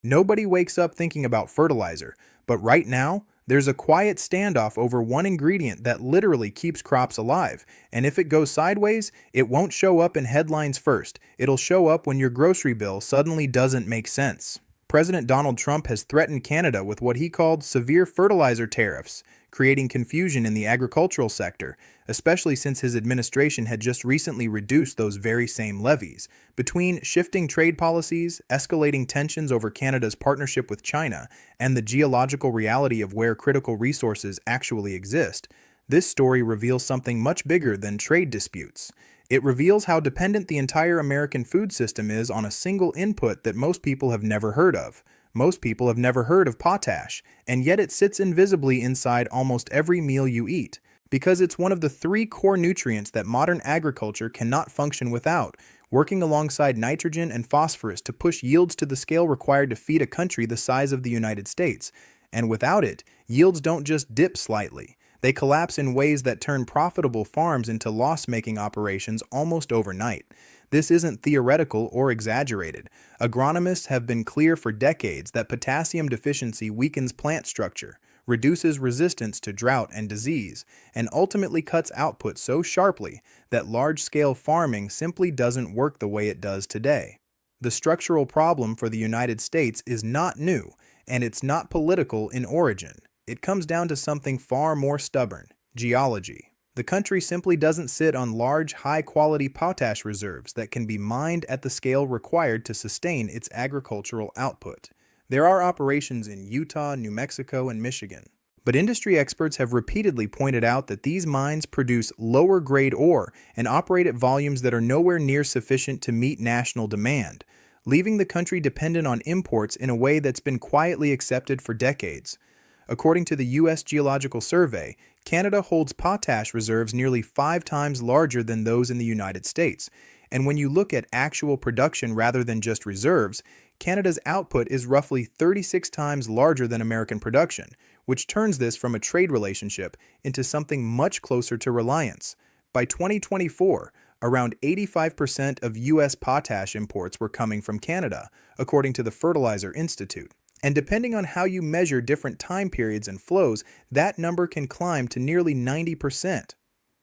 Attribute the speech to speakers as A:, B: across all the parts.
A: Nobody wakes up thinking about fertilizer, but right now, there's a quiet standoff over one ingredient that literally keeps crops alive, and if it goes sideways, it won't show up in headlines first. It'll show up when your grocery bill suddenly doesn't make sense. President Donald Trump has threatened Canada with what he called severe fertilizer tariffs, creating confusion in the agricultural sector, especially since his administration had just recently reduced those very same levies. Between shifting trade policies, escalating tensions over Canada's partnership with China, and the geological reality of where critical resources actually exist, this story reveals something much bigger than trade disputes. It reveals how dependent the entire American food system is on a single input that most people have never heard of. Most people have never heard of potash, and yet it sits invisibly inside almost every meal you eat, because it's one of the three core nutrients that modern agriculture cannot function without, working alongside nitrogen and phosphorus to push yields to the scale required to feed a country the size of the United States. And without it, yields don't just dip slightly. They collapse in ways that turn profitable farms into loss-making operations almost overnight. This isn't theoretical or exaggerated. Agronomists have been clear for decades that potassium deficiency weakens plant structure, reduces resistance to drought and disease, and ultimately cuts output so sharply that large-scale farming simply doesn't work the way it does today. The structural problem for the United States is not new, and it's not political in origin. It comes down to something far more stubborn: geology. The country simply doesn't sit on large, high-quality potash reserves that can be mined at the scale required to sustain its agricultural output. There are operations in Utah, New Mexico, and Michigan, but industry experts have repeatedly pointed out that these mines produce lower-grade ore and operate at volumes that are nowhere near sufficient to meet national demand, leaving the country dependent on imports in a way that's been quietly accepted for decades. According to the U.S. Geological Survey, Canada holds potash reserves nearly 5 times larger than those in the United States. And when you look at actual production rather than just reserves, Canada's output is roughly 36 times larger than American production, which turns this from a trade relationship into something much closer to reliance. By 2024, around 85% of U.S. potash imports were coming from Canada, according to the Fertilizer Institute. And depending on how you measure different time periods and flows, that number can climb to nearly 90%,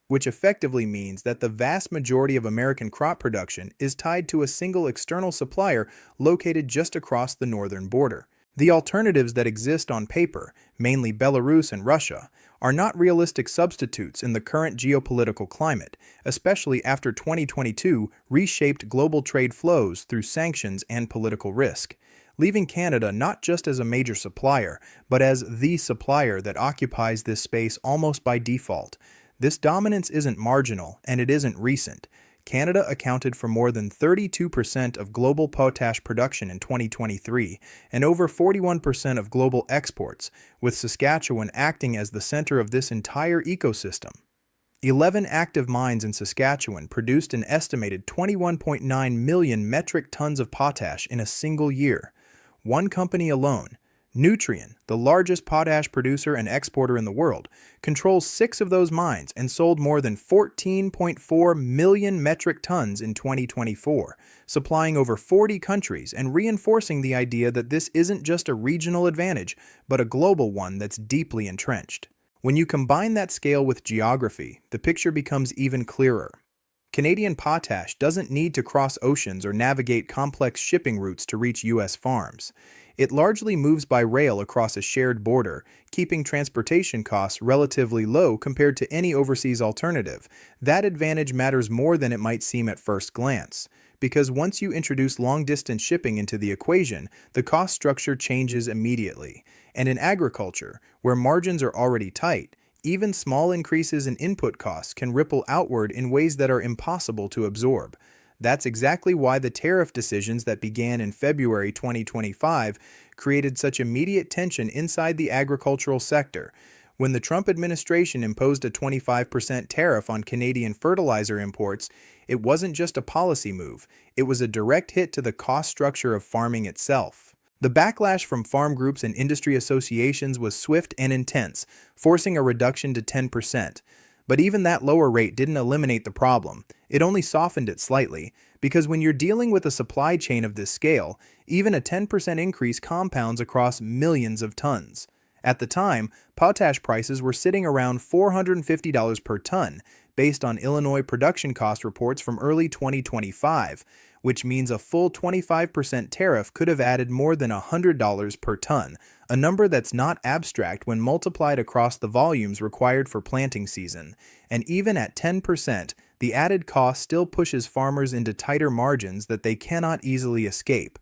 A: which effectively means that the vast majority of American crop production is tied to a single external supplier located just across the northern border. The alternatives that exist on paper, mainly Belarus and Russia, are not realistic substitutes in the current geopolitical climate, especially after 2022 reshaped global trade flows through sanctions and political risk, leaving Canada not just as a major supplier, but as the supplier that occupies this space almost by default. This dominance isn't marginal, and it isn't recent. Canada accounted for more than 32% of global potash production in 2023 and over 41% of global exports, with Saskatchewan acting as the center of this entire ecosystem. 11 active mines in Saskatchewan produced an estimated 21.9 million metric tons of potash in a single year. One company alone, Nutrien, the largest potash producer and exporter in the world, controls 6 of those mines and sold more than 14.4 million metric tons in 2024, supplying over 40 countries and reinforcing the idea that this isn't just a regional advantage, but a global one that's deeply entrenched. When you combine that scale with geography, the picture becomes even clearer. Canadian potash doesn't need to cross oceans or navigate complex shipping routes to reach U.S. farms. It largely moves by rail across a shared border, keeping transportation costs relatively low compared to any overseas alternative. That advantage matters more than it might seem at first glance, because once you introduce long-distance shipping into the equation, the cost structure changes immediately. And in agriculture, where margins are already tight, even small increases in input costs can ripple outward in ways that are impossible to absorb. That's exactly why the tariff decisions that began in February 2025 created such immediate tension inside the agricultural sector. When the Trump administration imposed a 25% tariff on Canadian fertilizer imports, it wasn't just a policy move, it was a direct hit to the cost structure of farming itself. The backlash from farm groups and industry associations was swift and intense, forcing a reduction to 10%. But even that lower rate didn't eliminate the problem. It only softened it slightly, because when you're dealing with a supply chain of this scale, even a 10% increase compounds across millions of tons. At the time, potash prices were sitting around $450 per ton, based on Illinois production cost reports from early 2025, which means a full 25% tariff could have added more than $100 per ton, a number that's not abstract when multiplied across the volumes required for planting season. And even at 10%, the added cost still pushes farmers into tighter margins that they cannot easily escape.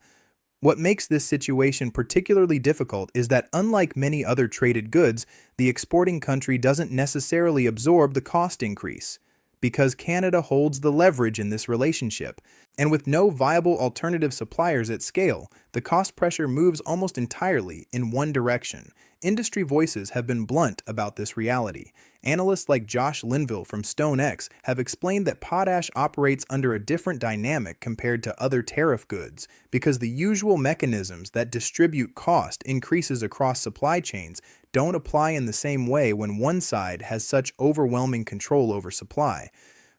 A: What makes this situation particularly difficult is that unlike many other traded goods, the exporting country doesn't necessarily absorb the cost increase, because Canada holds the leverage in this relationship. And with no viable alternative suppliers at scale, the cost pressure moves almost entirely in one direction. Industry voices have been blunt about this reality. Analysts like Josh Linville from StoneX have explained that potash operates under a different dynamic compared to other tariff goods because the usual mechanisms that distribute cost increases across supply chains don't apply in the same way when one side has such overwhelming control over supply.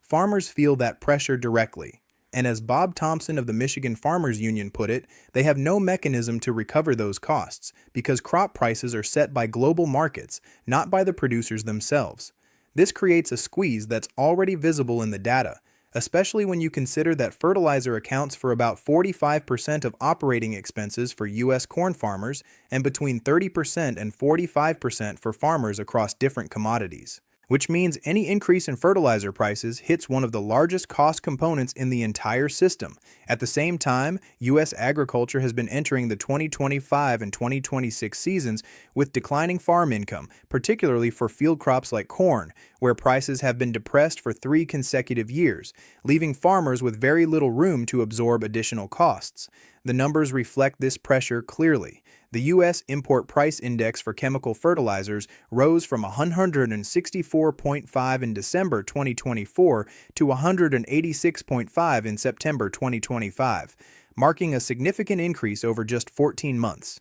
A: Farmers feel that pressure directly. And as Bob Thompson of the Michigan Farmers Union put it, they have no mechanism to recover those costs because crop prices are set by global markets, not by the producers themselves. This creates a squeeze that's already visible in the data, especially when you consider that fertilizer accounts for about 45% of operating expenses for U.S. corn farmers and between 30% and 45% for farmers across different commodities. Which means any increase in fertilizer prices hits one of the largest cost components in the entire system. At the same time, U.S. agriculture has been entering the 2025 and 2026 seasons with declining farm income, particularly for field crops like corn, where prices have been depressed for 3 consecutive years, leaving farmers with very little room to absorb additional costs. The numbers reflect this pressure clearly. The U.S. Import Price Index for chemical fertilizers rose from 164.5 in December 2024 to 186.5 in September 2025, marking a significant increase over just 14 months.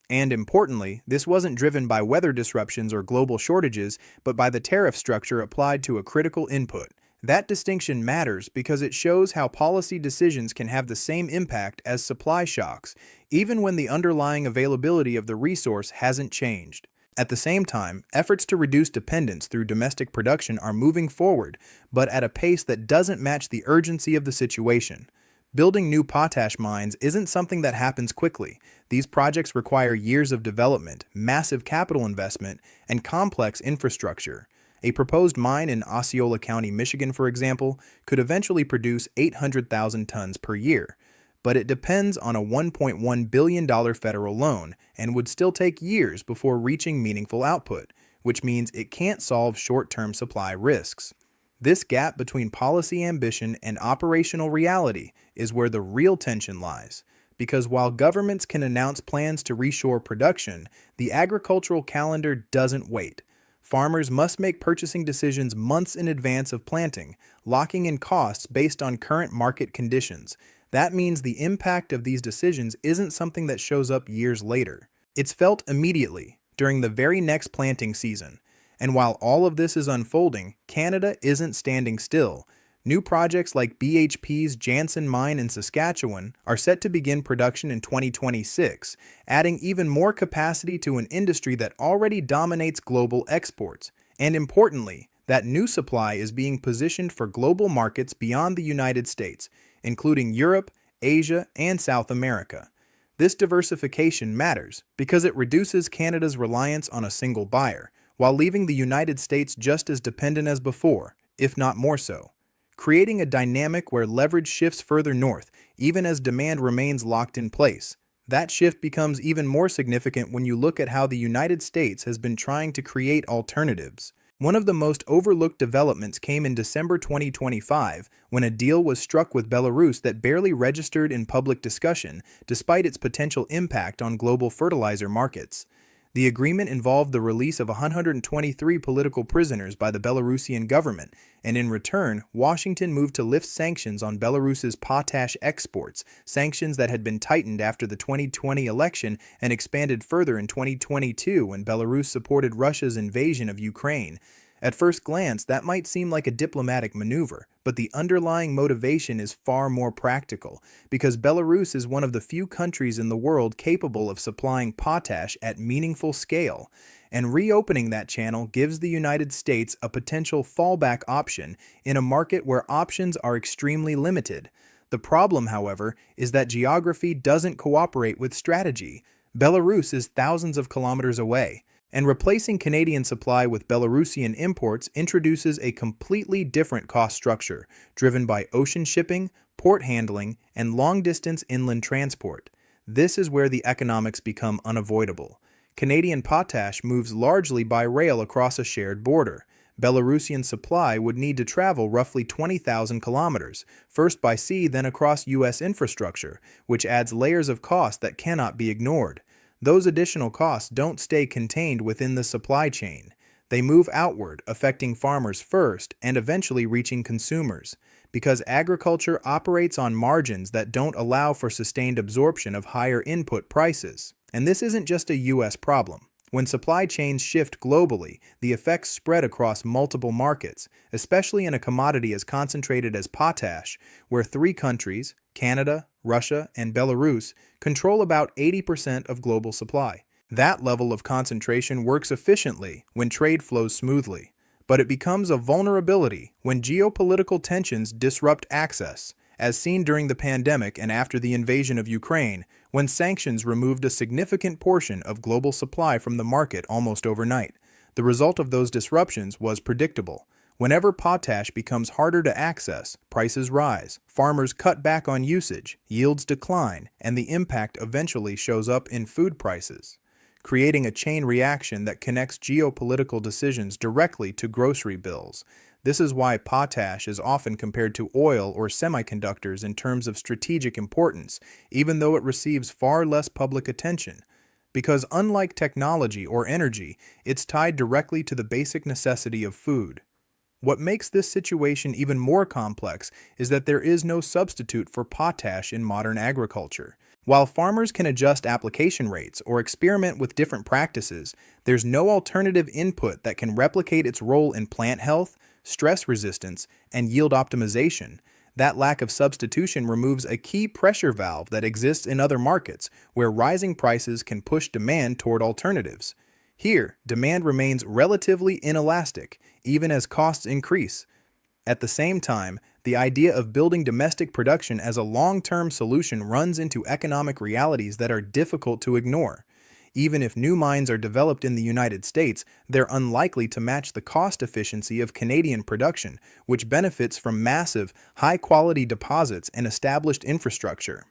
A: And importantly, this wasn't driven by weather disruptions or global shortages, but by the tariff structure applied to a critical input. That distinction matters because it shows how policy decisions can have the same impact as supply shocks, even when the underlying availability of the resource hasn't changed. At the same time, efforts to reduce dependence through domestic production are moving forward, but at a pace that doesn't match the urgency of the situation. Building new potash mines isn't something that happens quickly. These projects require years of development, massive capital investment, and complex infrastructure. A proposed mine in Osceola County, Michigan, for example, could eventually produce 800,000 tons per year, but it depends on a $1.1 billion federal loan and would still take years before reaching meaningful output, which means it can't solve short-term supply risks. This gap between policy ambition and operational reality is where the real tension lies, because while governments can announce plans to reshore production, the agricultural calendar doesn't wait. Farmers must make purchasing decisions months in advance of planting, locking in costs based on current market conditions. That means the impact of these decisions isn't something that shows up years later. It's felt immediately, during the very next planting season. And while all of this is unfolding, Canada isn't standing still. New projects like BHP's Jansen mine in Saskatchewan are set to begin production in 2026, adding even more capacity to an industry that already dominates global exports. And importantly, that new supply is being positioned for global markets beyond the United States, including Europe, Asia, and South America. This diversification matters because it reduces Canada's reliance on a single buyer, while leaving the United States just as dependent as before, if not more so, creating a dynamic where leverage shifts further north, even as demand remains locked in place. That shift becomes even more significant when you look at how the United States has been trying to create alternatives. One of the most overlooked developments came in December 2025, when a deal was struck with Belarus that barely registered in public discussion, despite its potential impact on global fertilizer markets. The agreement involved the release of 123 political prisoners by the Belarusian government, and in return, Washington moved to lift sanctions on Belarus's potash exports, sanctions that had been tightened after the 2020 election and expanded further in 2022 when Belarus supported Russia's invasion of Ukraine. At first glance, that might seem like a diplomatic maneuver, but the underlying motivation is far more practical, because Belarus is one of the few countries in the world capable of supplying potash at meaningful scale, and reopening that channel gives the United States a potential fallback option in a market where options are extremely limited. The problem, however, is that geography doesn't cooperate with strategy. Belarus is thousands of kilometers away, and replacing Canadian supply with Belarusian imports introduces a completely different cost structure, driven by ocean shipping, port handling, and long-distance inland transport. This is where the economics become unavoidable. Canadian potash moves largely by rail across a shared border. Belarusian supply would need to travel roughly 20,000 kilometers, first by sea then across U.S. infrastructure, which adds layers of cost that cannot be ignored. Those additional costs don't stay contained within the supply chain. They move outward, affecting farmers first and eventually reaching consumers, because agriculture operates on margins that don't allow for sustained absorption of higher input prices. And this isn't just a U.S. problem. When supply chains shift globally, the effects spread across multiple markets, especially in a commodity as concentrated as potash, where three countries, Canada, Russia, and Belarus, control about 80% of global supply. That level of concentration works efficiently when trade flows smoothly, but it becomes a vulnerability when geopolitical tensions disrupt access, as seen during the pandemic and after the invasion of Ukraine, when sanctions removed a significant portion of global supply from the market almost overnight. The result of those disruptions was predictable. Whenever potash becomes harder to access, prices rise, farmers cut back on usage, yields decline, and the impact eventually shows up in food prices, creating a chain reaction that connects geopolitical decisions directly to grocery bills. This is why potash is often compared to oil or semiconductors in terms of strategic importance, even though it receives far less public attention. Because unlike technology or energy, it's tied directly to the basic necessity of food. What makes this situation even more complex is that there is no substitute for potash in modern agriculture. While farmers can adjust application rates or experiment with different practices, there's no alternative input that can replicate its role in plant health, stress resistance, and yield optimization. That lack of substitution removes a key pressure valve that exists in other markets, where rising prices can push demand toward alternatives. Here, demand remains relatively inelastic, even as costs increase. At the same time, the idea of building domestic production as a long-term solution runs into economic realities that are difficult to ignore. Even if new mines are developed in the United States, they're unlikely to match the cost efficiency of Canadian production, which benefits from massive, high-quality deposits and established infrastructure.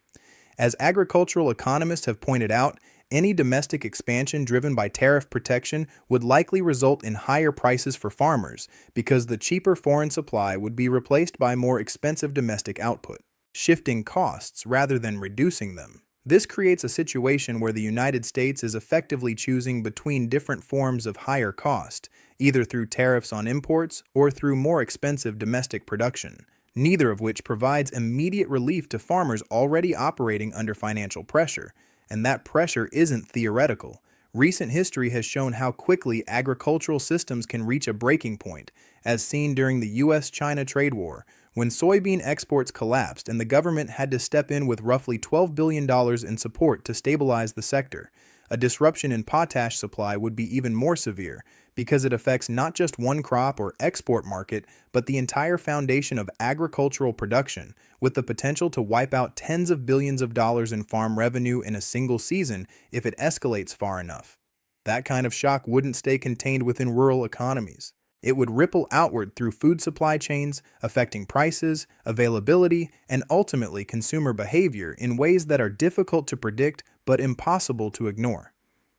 A: As agricultural economists have pointed out, any domestic expansion driven by tariff protection would likely result in higher prices for farmers, because the cheaper foreign supply would be replaced by more expensive domestic output, shifting costs rather than reducing them. This creates a situation where the United States is effectively choosing between different forms of higher cost, either through tariffs on imports or through more expensive domestic production, neither of which provides immediate relief to farmers already operating under financial pressure. And that pressure isn't theoretical. Recent history has shown how quickly agricultural systems can reach a breaking point, as seen during the U.S.-China trade war, when soybean exports collapsed and the government had to step in with roughly $12 billion in support to stabilize the sector. A disruption in potash supply would be even more severe, because it affects not just one crop or export market, but the entire foundation of agricultural production, with the potential to wipe out tens of billions of dollars in farm revenue in a single season if it escalates far enough. That kind of shock wouldn't stay contained within rural economies. It would ripple outward through food supply chains, affecting prices, availability, and ultimately consumer behavior in ways that are difficult to predict but impossible to ignore.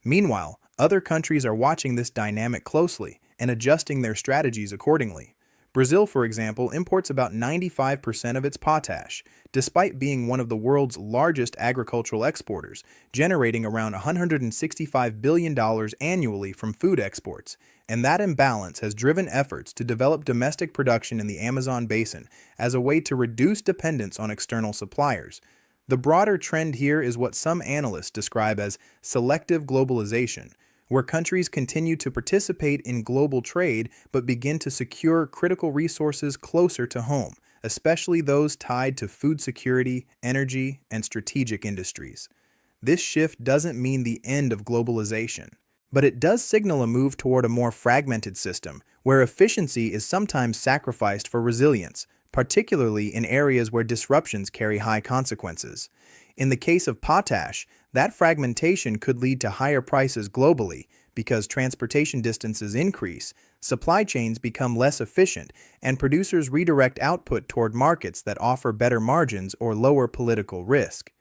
A: Meanwhile, other countries are watching this dynamic closely and adjusting their strategies accordingly. Brazil, for example, imports about 95% of its potash, despite being one of the world's largest agricultural exporters, generating around $165 billion annually from food exports. And that imbalance has driven efforts to develop domestic production in the Amazon basin as a way to reduce dependence on external suppliers. The broader trend here is what some analysts describe as selective globalization, where countries continue to participate in global trade but begin to secure critical resources closer to home, especially those tied to food security, energy, and strategic industries. This shift doesn't mean the end of globalization, but it does signal a move toward a more fragmented system, where efficiency is sometimes sacrificed for resilience, particularly in areas where disruptions carry high consequences. In the case of potash, that fragmentation could lead to higher prices globally because transportation distances increase, supply chains become less efficient, and producers redirect output toward markets that offer better margins or lower political risk.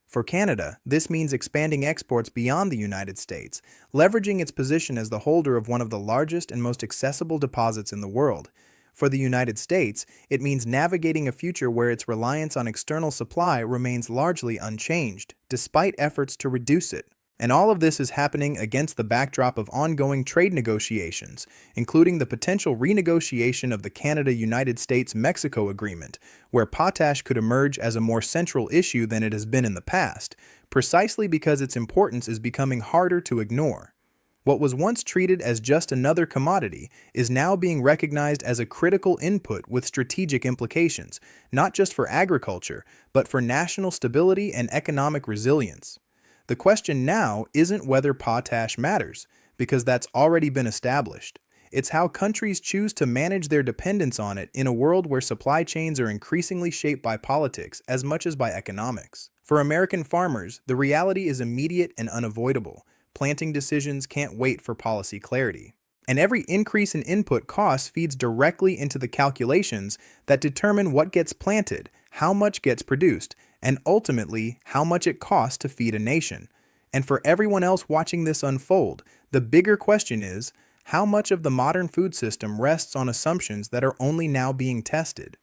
A: For Canada, this means expanding exports beyond the United States, leveraging its position as the holder of one of the largest and most accessible deposits in the world. For the United States, it means navigating a future where its reliance on external supply remains largely unchanged, despite efforts to reduce it. And all of this is happening against the backdrop of ongoing trade negotiations, including the potential renegotiation of the Canada-United States-Mexico agreement, where potash could emerge as a more central issue than it has been in the past, precisely because its importance is becoming harder to ignore. What was once treated as just another commodity is now being recognized as a critical input with strategic implications, not just for agriculture, but for national stability and economic resilience. The question now isn't whether potash matters, because that's already been established. It's how countries choose to manage their dependence on it in a world where supply chains are increasingly shaped by politics as much as by economics. For American farmers, the reality is immediate and unavoidable. Planting decisions can't wait for policy clarity. And every increase in input costs feeds directly into the calculations that determine what gets planted, how much gets produced, and ultimately how much it costs to feed a nation. And for everyone else watching this unfold, the bigger question is, how much of the modern food system rests on assumptions that are only now being tested?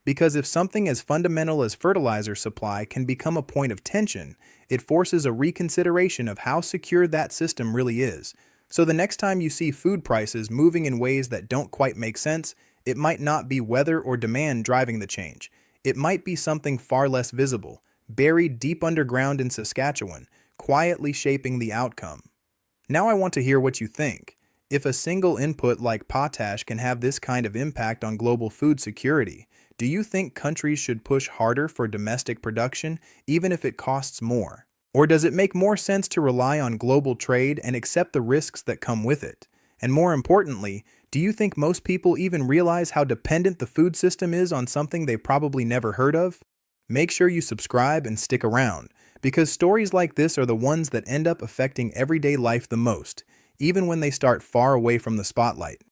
A: Because if something as fundamental as fertilizer supply can become a point of tension, it forces a reconsideration of how secure that system really is. So the next time you see food prices moving in ways that don't quite make sense, it might not be weather or demand driving the change. It might be something far less visible, buried deep underground in Saskatchewan, quietly shaping the outcome. Now I want to hear what you think. If a single input like potash can have this kind of impact on global food security, do you think countries should push harder for domestic production, even if it costs more? Or does it make more sense to rely on global trade and accept the risks that come with it? And more importantly, do you think most people even realize how dependent the food system is on something they probably never heard of? Make sure you subscribe and stick around, because stories like this are the ones that end up affecting everyday life the most, even when they start far away from the spotlight.